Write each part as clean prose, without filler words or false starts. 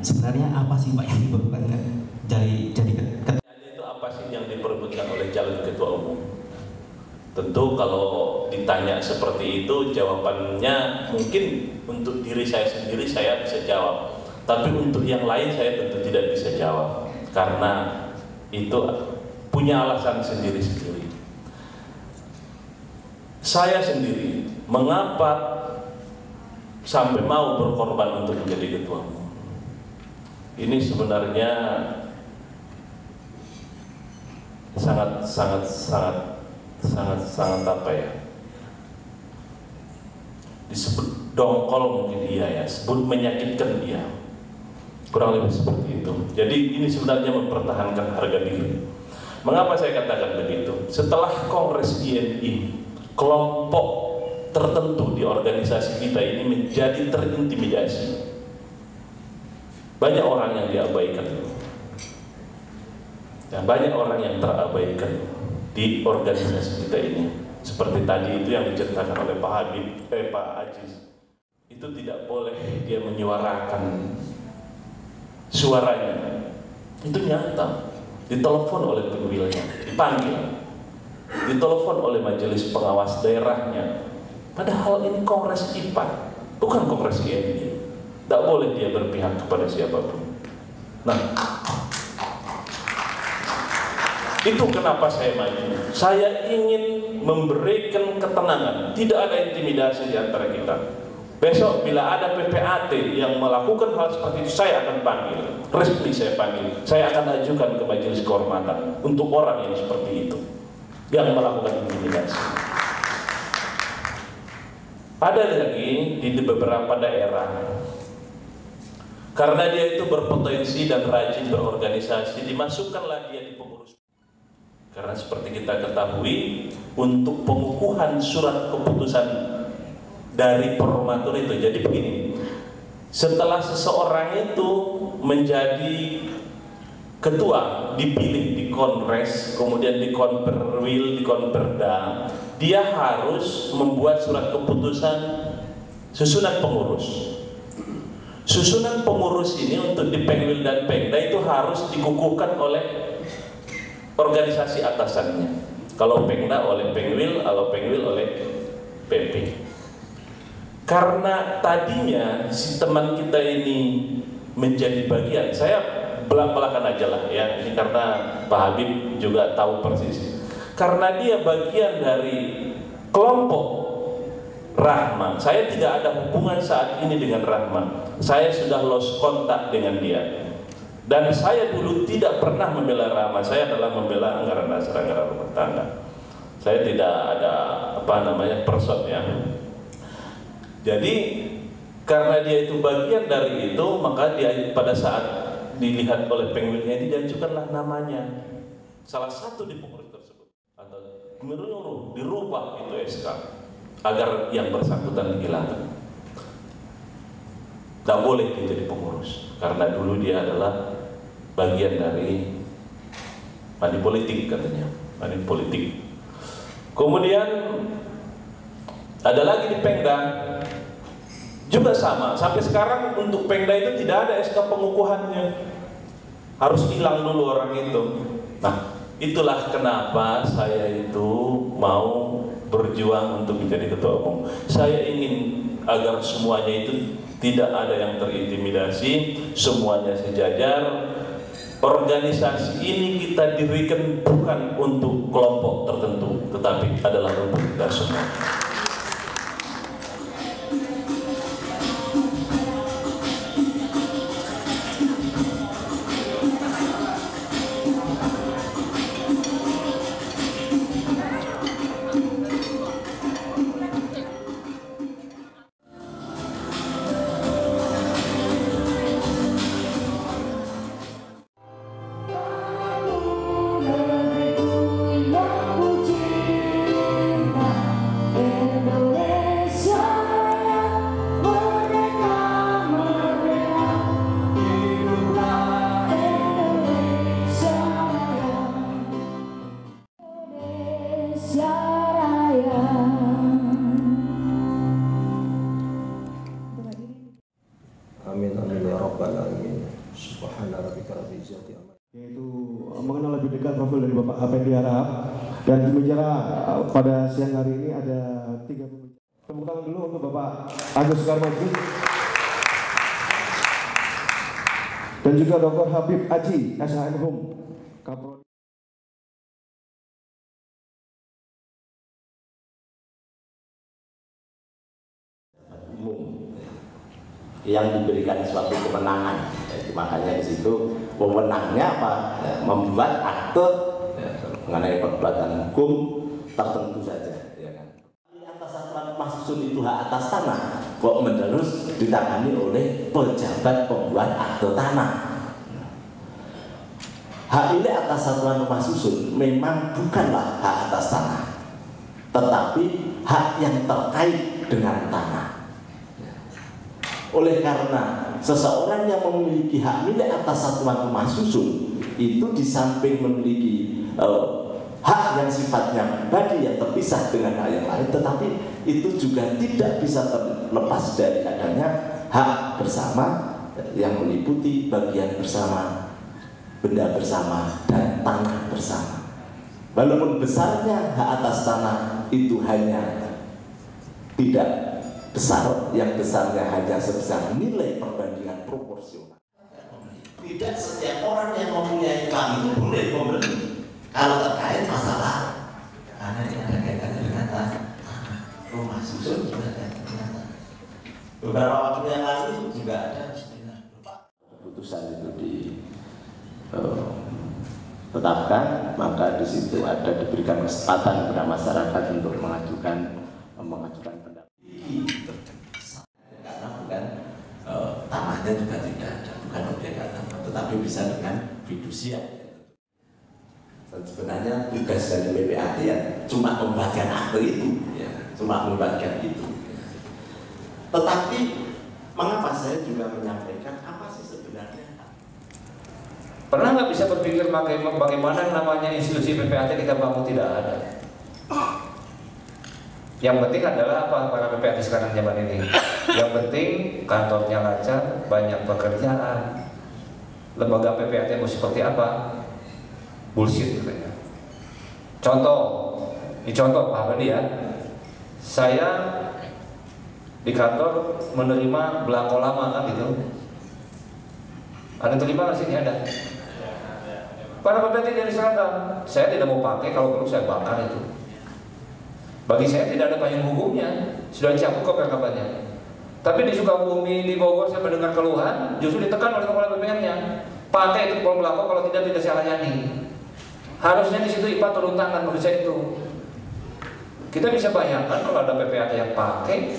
sebenarnya apa sih Pak yang diperlukan jadi ketua? Itu apa sih yang diperebutkan oleh calon ketua umum? Tentu kalau ditanya seperti itu, jawabannya mungkin untuk diri saya sendiri saya bisa jawab, tapi untuk yang lain saya tentu tidak bisa jawab karena itu punya alasan sendiri-sendiri. Saya sendiri mengapa sampai mau berkorban untuk menjadi ketua umum? Ini sebenarnya sangat apa ya, disebut dongkol mungkin iya ya, sebut menyakitkan dia, kurang lebih seperti itu. Jadi ini sebenarnya mempertahankan harga diri. Mengapa saya katakan begitu? Setelah Kongres INI, kelompok tertentu di organisasi kita ini menjadi terintimidasi. Banyak orang yang diabaikan dan banyak orang yang terabaikan di organisasi kita ini. Seperti tadi itu yang diceritakan oleh Pak Aziz, itu tidak boleh dia menyuarakan suaranya. Itu nyata, ditelepon oleh pengwilnya, dipanggil, ditelepon oleh majelis pengawas daerahnya. Padahal ini Kongres IPA, bukan Kongres INI. Tidak boleh dia berpihak kepada siapapun. Nah, itu kenapa saya maju. Saya ingin memberikan ketenangan. Tidak ada intimidasi di antara kita. Besok bila ada PPAT yang melakukan hal seperti itu, saya akan panggil. Resmi saya panggil. Saya akan ajukan ke majelis kehormatan untuk orang yang seperti itu, yang melakukan intimidasi. Ada lagi di beberapa daerah, karena dia itu berpotensi dan rajin berorganisasi, dimasukkanlah dia di pengurus. Karena seperti kita ketahui, untuk pengukuhan surat keputusan dari promotor itu, jadi begini, setelah seseorang itu menjadi ketua, dipilih di kongres, kemudian di konperwil, di konperda, dia harus membuat surat keputusan susunan pengurus. Susunan pengurus ini untuk di Pengwil dan Pengda itu harus dikukuhkan oleh organisasi atasannya. Kalau Pengda oleh Pengwil, kalau Pengwil oleh PP. Karena tadinya si teman kita ini menjadi bagian, saya belak-belakan aja lah ya, ini karena Pak Habib juga tahu persis. Karena dia bagian dari kelompok Rahma, saya tidak ada hubungan saat ini dengan Rahma. Saya sudah lost kontak dengan dia. Dan saya dulu tidak pernah membela Rahma, saya adalah membela anggaran dasar, anggaran rumah tangga. Saya tidak ada person ya. Jadi karena dia itu bagian dari itu, maka dia pada saat dilihat oleh Pengwilnya ini diajukanlah namanya salah satu di pengurus tersebut, atau menyuruh dirubah itu SK agar yang bersangkutan dihilangkan. Tidak boleh dia jadi pengurus karena dulu dia adalah bagian dari money politik, katanya money politik. Kemudian ada lagi di Pengda juga sama, sampai sekarang untuk Pengda itu tidak ada SK pengukuhannya, harus hilang dulu orang itu. Nah, itulah kenapa saya itu mau berjuang untuk menjadi ketua umum. Saya ingin agar semuanya itu tidak ada yang terintimidasi, semuanya sejajar. Organisasi ini kita dirikan bukan untuk kelompok tertentu, tetapi adalah untuk kita semua. Dan pembicara pada siang hari ini ada 3 pembicara. Tepuk tangan dulu untuk Bapak Agus Sukarmajid dan juga Dr. Habib Aji SHM Kapolri. Umum yang diberikan suatu kemenangan, makanya di situ pemenangnya apa? Membuat akte mengenai perbuatan hukum tertentu saja, ya kan? Atas aturan rumah susun itu hak atas tanah, kok menerus ditangani oleh pejabat pembuat akte tanah. Hak milik atas aturan rumah susun memang bukanlah hak atas tanah, tetapi hak yang terkait dengan tanah. Oleh karena seseorang yang memiliki hak milik atas satuan rumah susun itu di samping memiliki hak yang sifatnya pribadi yang terpisah dengan hak yang lain, tetapi itu juga tidak bisa terlepas dari adanya hak bersama yang meliputi bagian bersama, benda bersama, dan tanah bersama. Walaupun besarnya hak atas tanah itu hanya tidak besar, yang besarnya hanya sebesar nilai perbandingan proporsional. Tidak setiap orang yang mempunyai bank itu boleh membeli kalau terkait masalah, karena ini ada kaitannya dengan rumah susun juga ada. Beberapa waktu yang lalu juga ada keputusan itu ditetapkan, maka di situ ada diberikan kesempatan kepada masyarakat untuk mengajukan pendapat. Karena bukan tanahnya juga tidak ada, bukan objek tanah, tetapi bisa dengan fidusia. Dan sebenarnya tugas dari PPAT ya cuma membagikan akte itu, ya, cuma membagikan itu. Tetapi mengapa saya juga menyampaikan apa sih sebenarnya? Pernah nggak bisa berpikir bagaimana namanya institusi PPAT kita bangun? Tidak ada. Yang penting adalah apa para PPAT sekarang zaman ini? Yang penting kantornya lancar, banyak pekerjaan. Lembaga PPAT mau seperti apa? Bullshit katanya. Ini contoh Pak Hadi ya. Saya di kantor menerima belangko lama kan gitu. Ada terima nggak sih? Ini ada. Para PPAT dari seragam, saya tidak mau pakai, kalau perlu saya bakar itu. Bagi saya tidak ada payung hukumnya, sudah dicabut kok rekamannya. Tapi di Sukabumi, di Bogor saya mendengar keluhan, justru ditekan oleh kepala BPN-nya. Pakai itu kalau berlaku, kalau tidak saya layani. Harusnya di situ IPA turun tangan menurut saya itu. Kita bisa bayangkan kalau ada PPAT yang pakai,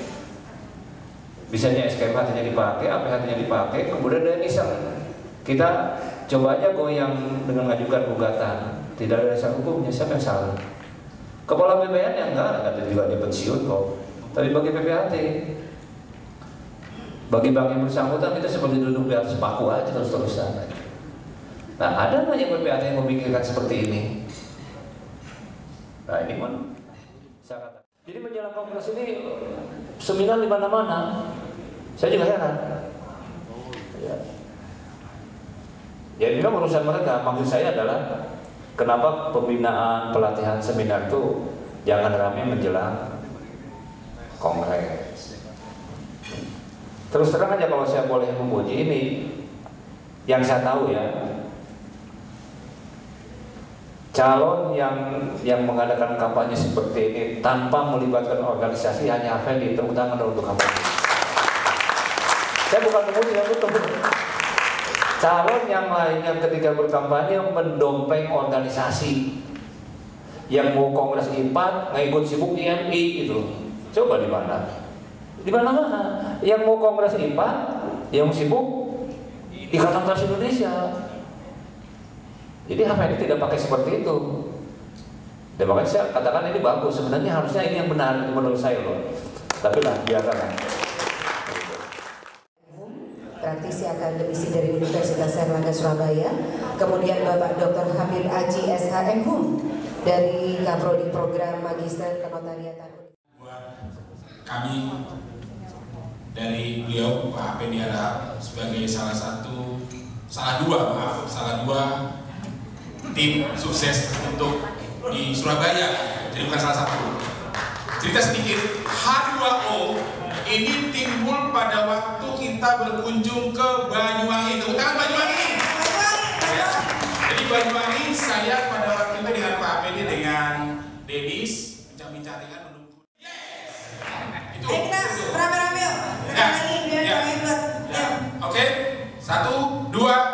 bisanya SKMH-nya dipakai, APH-nya dipakai, kemudian ada nisang. Kita coba aja goyang dengan mengajukan gugatan, tidak ada dasar hukumnya, siapa yang salah? Kepala BPN yang enggak, ada juga dia pensiun kok. Tapi bagi PPAT, bagi bank yang bersangkutan itu seperti duduk di atas paku aja terus-terusan. Nah, ada nggak yang PPAT yang memikirkan seperti ini? Nah, ini pun saya katakan. Jadi menjelang kongres ini seminar di mana-mana. Saya juga heran. Ya. Ya, ini kan urusan mereka. Maksud saya adalah kenapa pembinaan pelatihan seminar itu jangan ramai menjelang kongres. Terus terang aja kalau saya boleh memuji ini, yang saya tahu ya, calon yang mengadakan kampanye seperti ini tanpa melibatkan organisasi hanya apa yang tepuk tangan untuk kampanye. Saya bukan memuji, ya betul. Calon yang lainnya ketika berkampanye mendompeng organisasi, yang mau kongres IPAT nggak ikut sibuk IMI itu. Coba di mana? Di mana-mana. Yang mau kongres IPAT, yang sibuk Ikatan Pers Indonesia. Jadi apa ini tidak pakai seperti itu. Dan makanya saya katakan ini bagus. Sebenarnya harusnya ini yang benar menurut saya loh. Tapi lah biarkan. Praktisi akademisi dari Universitas Airlangga Surabaya, kemudian Bapak Dr. Habib Aji SHM dari Kaprodi Program Magister Kenotariatan. Kami dari beliau Pak Apedi Harahap sebagai salah dua tim sukses untuk di Surabaya, jadi bukan salah satu. Cerita sedikit, H2O ini timbul pada waktu kita berkunjung ke Banyuwangi. Tepuk tangan Banyuwangi. Ya. Jadi Banyuwangi, saya pada waktu itu dengan Pak APD dengan Dennis bincang-bincang dengan menunggu. Yes. Itu. Ayo kita rame-rame yuk. Sekali lagi biar kami buat. Oke. 1, 2.